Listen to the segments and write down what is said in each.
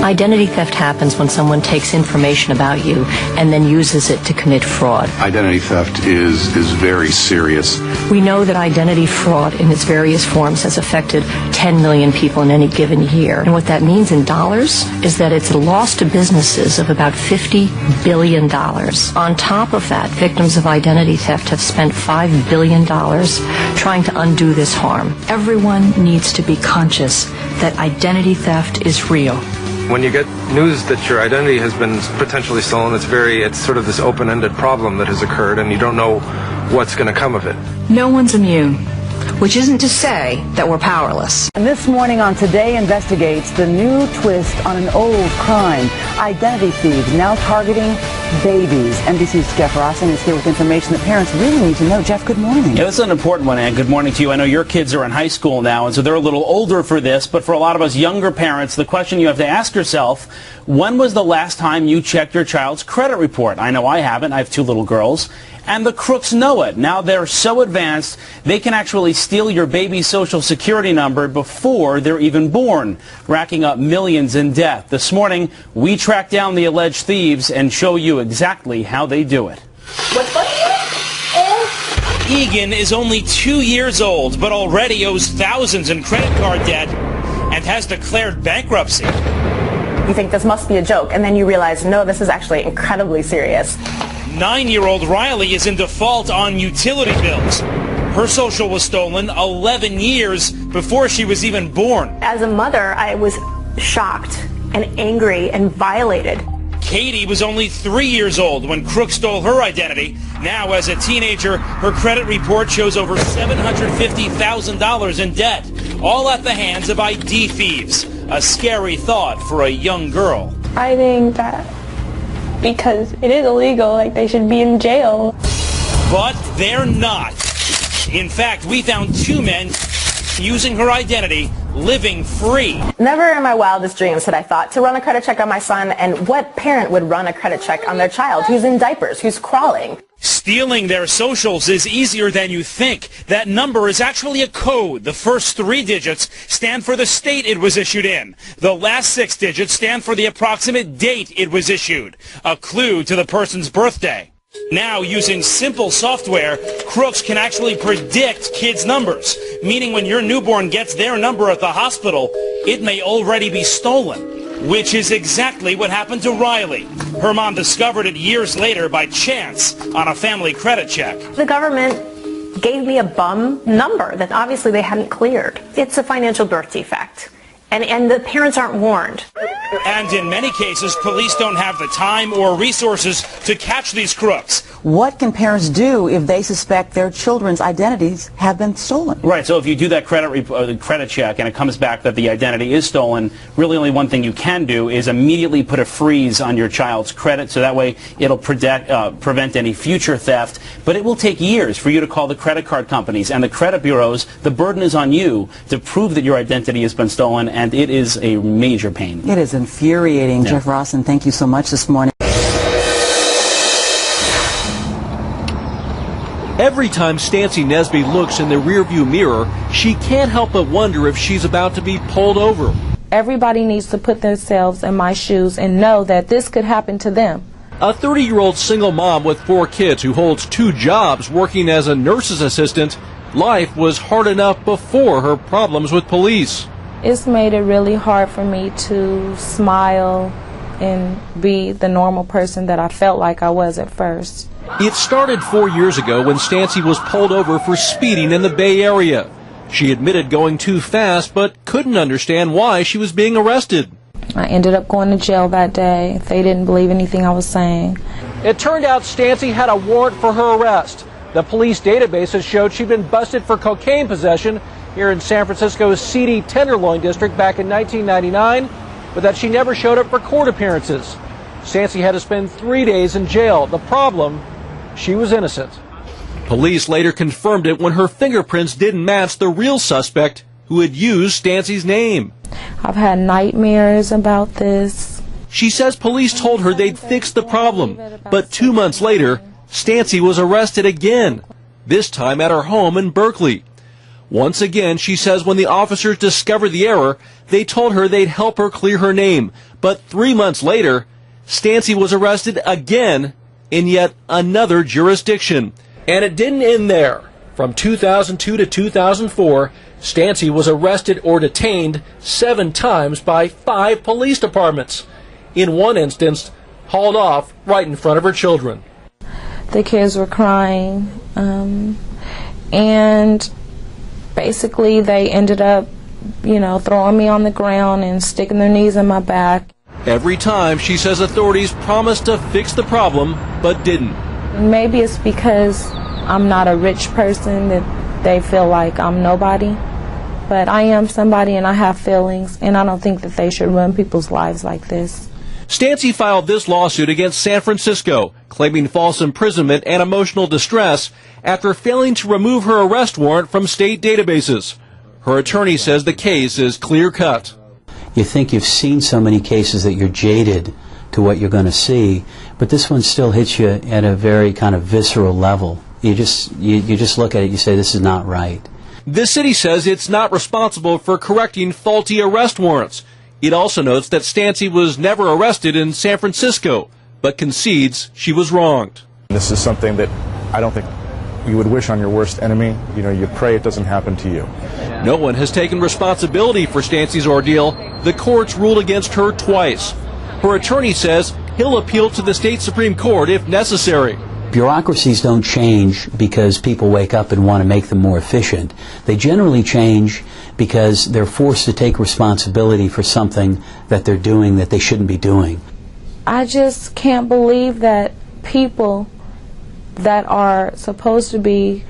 Identity theft happens when someone takes information about you and then uses it to commit fraud. Identity theft is very serious. We know that identity fraud in its various forms has affected 10 million people in any given year. And what that means in dollars is that it's a loss to businesses of about $50 billion. On top of that, victims of identity theft have spent $5 billion trying to undo this harm. Everyone needs to be conscious that identity theft is real. When you get news that your identity has been potentially stolen, it's sort of this open-ended problem that has occurred, and you don't know what's going to come of it. No one's immune, which isn't to say that we're powerless. And this morning on Today Investigates, the new twist on an old crime. Identity thieves now targeting babies. NBC's Jeff Rossen is here with information that parents really need to know. Jeff, good morning. Yeah, this is an important one, Ann. Good morning to you. I know your kids are in high school now, and so they're a little older for this, but for a lot of us younger parents, the question you have to ask yourself, when was the last time you checked your child's credit report? I know I haven't. I have 2 little girls. And the crooks know it. Now they're so advanced, they can actually steal your baby's social security number before they're even born, racking up millions in debt. This morning, we tracked down the alleged thieves and show you exactly how they do it. What's funny? Egan is only 2 years old, but already owes thousands in credit card debt and has declared bankruptcy. You think this must be a joke, and then you realize, no, this is actually incredibly serious. 9-year-old Riley is in default on utility bills. Her social was stolen 11 years before she was even born. As a mother, I was shocked and angry and violated. Katie was only 3 years old when crooks stole her identity. Now, as a teenager, her credit report shows over $750,000 in debt, all at the hands of ID thieves. A scary thought for a young girl. I think that because it is illegal, they should be in jail. But they're not. In fact, we found 2 men using her identity, living free. Never in my wildest dreams had I thought to run a credit check on my son, and what parent would run a credit check on their child who's in diapers, who's crawling? Stealing their socials is easier than you think. That number is actually a code. The first 3 digits stand for the state it was issued in. The last 6 digits stand for the approximate date it was issued. A clue to the person's birthday. Now, using simple software, crooks can actually predict kids' numbers, meaning when your newborn gets their number at the hospital, it may already be stolen. Which is exactly what happened to Riley. Her mom discovered it years later by chance on a family credit check. The government gave me a bum number that obviously they hadn't cleared. It's a financial birth defect. And the parents aren't warned. And in many cases, police don't have the time or resources to catch these crooks. What can parents do if they suspect their children's identities have been stolen? Right, so if you do that credit check and it comes back that the identity is stolen, really only one thing you can do is immediately put a freeze on your child's credit, so that way it'll prevent any future theft. But it will take years for you to call the credit card companies and the credit bureaus. The burden is on you to prove that your identity has been stolen, and it is a major pain. It is infuriating. Yeah. Jeff Rossen, thank you so much this morning. Every time Stancy Nesby looks in the rearview mirror, she can't help but wonder if she's about to be pulled over. Everybody needs to put themselves in my shoes and know that this could happen to them. A 30-year-old single mom with 4 kids who holds 2 jobs working as a nurse's assistant, life was hard enough before her problems with police. It's made it really hard for me to smile and be the normal person that I felt like I was at first. It started 4 years ago when Stancy was pulled over for speeding in the Bay Area. She admitted going too fast, but couldn't understand why she was being arrested. I ended up going to jail that day. They didn't believe anything I was saying. It turned out Stancy had a warrant for her arrest. The police databases showed she'd been busted for cocaine possession here in San Francisco's seedy Tenderloin district back in 1999, but that she never showed up for court appearances. Stancy had to spend 3 days in jail. The problem, she was innocent. Police later confirmed it when her fingerprints didn't match the real suspect who had used Stancy's name. I've had nightmares about this. She says police told her they'd fix the problem, but 2 months later, Stancy was arrested again, this time at her home in Berkeley. Once again, she says when the officers discovered the error, they told her they'd help her clear her name. But 3 months later, Stancy was arrested again in yet another jurisdiction. And it didn't end there. From 2002 to 2004, Stancy was arrested or detained 7 times by 5 police departments. In one instance, hauled off right in front of her children. The kids were crying, and basically they ended up, throwing me on the ground and sticking their knees in my back. Every time, she says authorities promised to fix the problem, but didn't. Maybe it's because I'm not a rich person that they feel like I'm nobody. But I am somebody and I have feelings, and I don't think that they should run people's lives like this. Stancy filed this lawsuit against San Francisco, claiming false imprisonment and emotional distress after failing to remove her arrest warrant from state databases. Her attorney says the case is clear-cut. You think you've seen so many cases that you're jaded to what you're going to see, but this one still hits you at a very kind of visceral level. You just look at it, you say, this is not right. The city says it's not responsible for correcting faulty arrest warrants. It also notes that Stancy was never arrested in San Francisco, but concedes she was wronged. This is something that I don't think you would wish on your worst enemy. You pray it doesn't happen to you. No one has taken responsibility for Stancy's ordeal. The courts ruled against her twice. Her attorney says he'll appeal to the state Supreme Court if necessary. Bureaucracies don't change because people wake up and want to make them more efficient. They generally change because they're forced to take responsibility for something that they're doing that they shouldn't be doing. I just can't believe that people that are supposed to be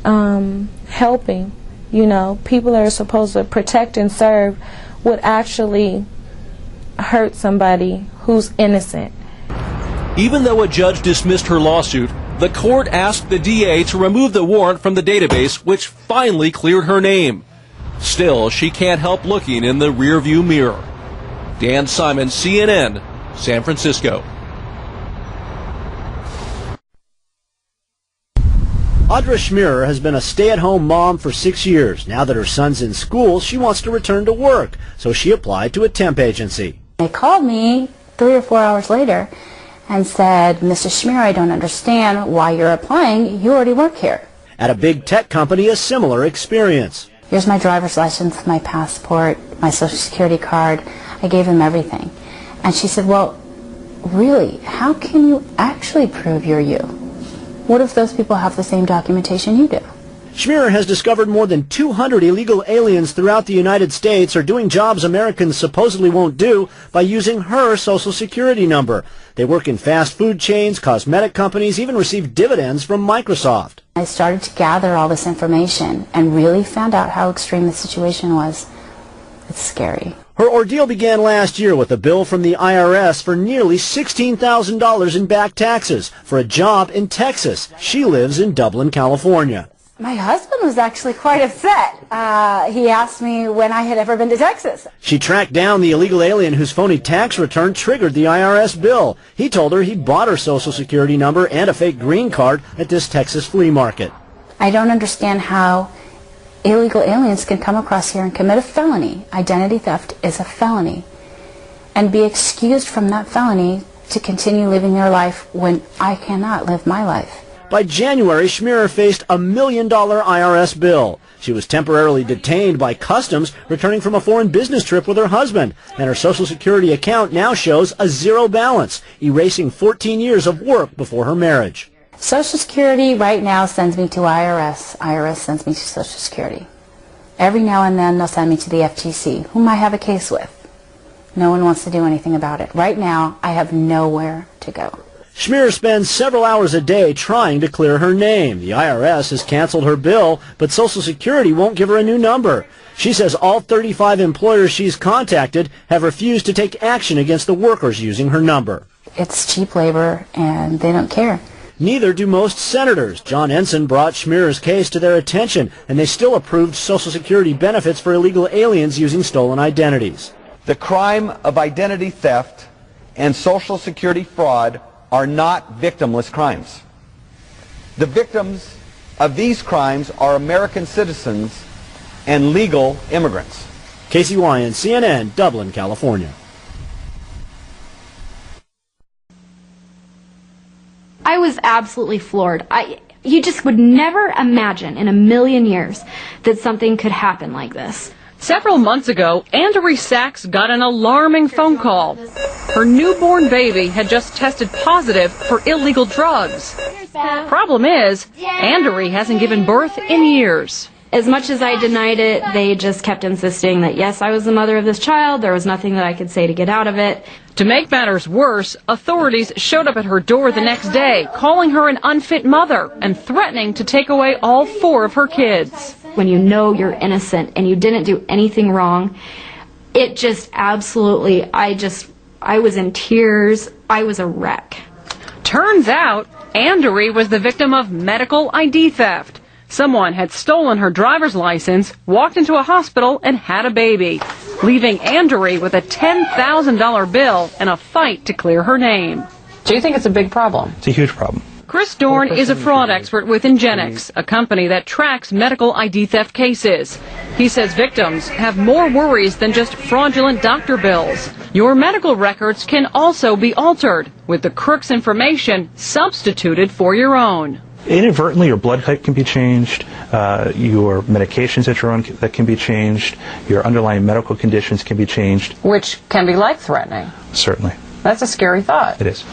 helping, people that are supposed to protect and serve, would actually hurt somebody who's innocent. Even though a judge dismissed her lawsuit, the court asked the DA to remove the warrant from the database, which finally cleared her name. Still, she can't help looking in the rearview mirror. Dan Simon, CNN, San Francisco. Audra Schmierer has been a stay-at-home mom for 6 years. Now that her son's in school, she wants to return to work, so she applied to a temp agency. They called me 3 or 4 hours later and said, Mrs. Schmierer, I don't understand why you're applying. You already work here. At a big tech company, a similar experience. Here's my driver's license, my passport, my social security card. I gave him everything. And she said, well, really, how can you actually prove you're you? What if those people have the same documentation you do? Schmierer has discovered more than 200 illegal aliens throughout the United States are doing jobs Americans supposedly won't do by using her social security number. They work in fast food chains, cosmetic companies, even receive dividends from Microsoft. I started to gather all this information and really found out how extreme the situation was. It's scary. Her ordeal began last year with a bill from the IRS for nearly $16,000 in back taxes for a job in Texas. She lives in Dublin, California. My husband was actually quite upset. He asked me when I had ever been to Texas. She tracked down the illegal alien whose phony tax return triggered the IRS bill. He told her he'd bought her social security number and a fake green card at this Texas flea market. I don't understand how illegal aliens can come across here and commit a felony. Identity theft is a felony. And be excused from that felony to continue living their life when I cannot live my life. By January, Schmierer faced $1 million IRS bill. She was temporarily detained by Customs returning from a foreign business trip with her husband, and her Social Security account now shows a zero balance, erasing 14 years of work before her marriage. Social Security right now sends me to IRS. IRS sends me to Social Security. Every now and then they'll send me to the FTC, whom I have a case with. No one wants to do anything about it. Right now, I have nowhere to go. Schmierer spends several hours a day trying to clear her name. The IRS has canceled her bill, but Social Security won't give her a new number. She says all 35 employers she's contacted have refused to take action against the workers using her number. It's cheap labor, and they don't care. Neither do most senators. John Ensign brought Schmierer's case to their attention, and they still approved Social Security benefits for illegal aliens using stolen identities. The crime of identity theft and Social Security fraud are not victimless crimes. The victims of these crimes are American citizens and legal immigrants. Casey Wyan, CNN, Dublin, California. I was absolutely floored. You just would never imagine in a million years that something could happen like this. Several months ago, Andrea Sachs got an alarming phone call. Her newborn baby had just tested positive for illegal drugs. Problem is, Andrea hasn't given birth in years. As much as I denied it, they just kept insisting that, yes, I was the mother of this child. There was nothing that I could say to get out of it. To make matters worse, authorities showed up at her door the next day, calling her an unfit mother and threatening to take away all 4 of her kids. When you know you're innocent and you didn't do anything wrong, it just absolutely, I was in tears. I was a wreck. Turns out, Andrea was the victim of medical ID theft. Someone had stolen her driver's license, walked into a hospital, and had a baby, leaving Andrea with a $10,000 bill and a fight to clear her name. Do you think it's a big problem? It's a huge problem. Chris Dorn is a fraud expert with Ingenix, a company that tracks medical ID theft cases. He says victims have more worries than just fraudulent doctor bills. Your medical records can also be altered, with the crook's information substituted for your own. Inadvertently, your blood type can be changed, your medications that you're on that can be changed, your underlying medical conditions can be changed. Which can be life-threatening. Certainly. That's a scary thought. It is.